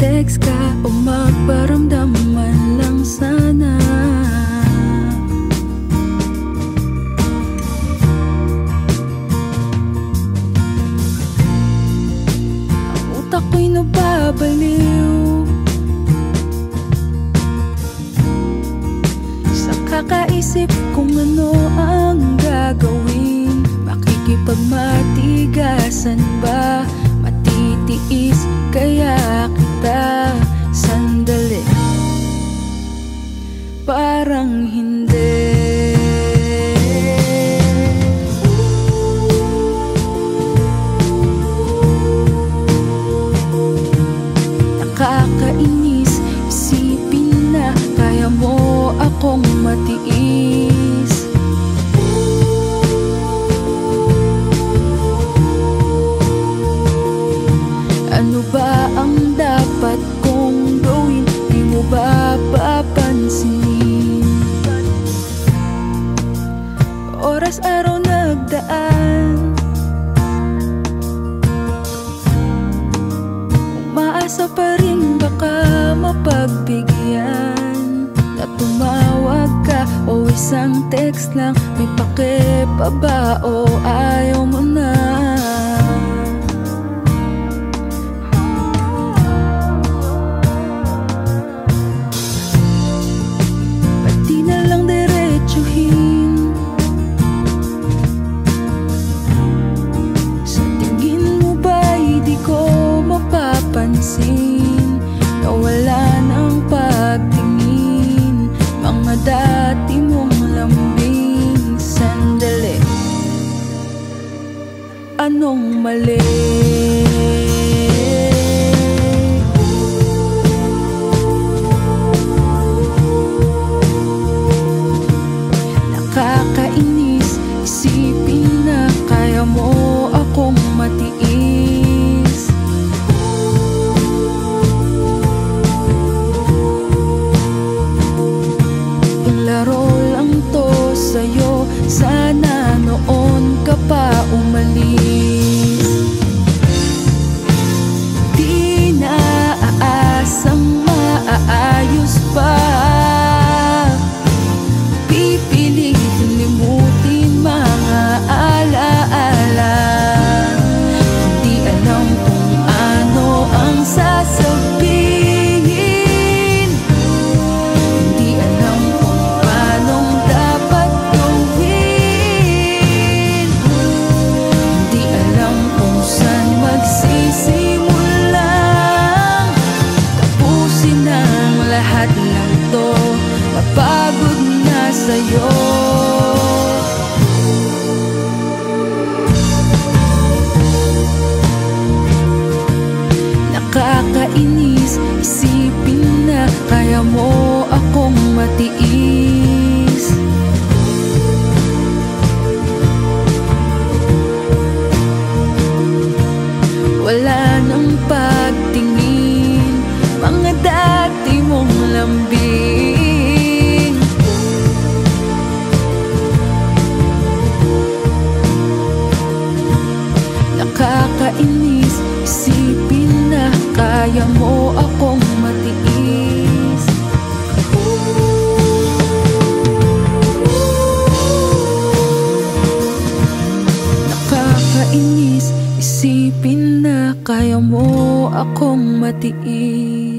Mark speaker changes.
Speaker 1: mag-text ka o magparamdam man lang sana. Ang utak ko'y nababaliw sa kakaisip kung ano ang gagawin. Makikipagmatigasan ba? Matitiis kaya kita sandali? Parang hindi. Nakakainis isipin na kaya mo akong matiis. Ano ba ang dapat kong gawin? Di mo ba papansinin? Oras araw nagdaan, umaasa pa rin baka mapagbigyan. Na tumawag ka o isang text lang, may pake pa ba o ayaw mo na? Na wala ng pagtingin, mga dati mong lambing. Sandali, anong mali? Nakakainis isipin na kaya mo akong matiis. Laro lang to sa'yo, sana noon ka pa umalis. Di na aasang maaayos pa, pipilitin limutin mga alaala. Hindi alam kung ano ang sasabihin. Lahat ng to, napagod na sa'yo. Nakakainis isipin na kaya mo akong matiis. Wala nang pagtingin, mga dati mong lambing. Nakakainis isipin na kaya mo akong matiis. Nakakainis isipin na kaya mo akong matiis.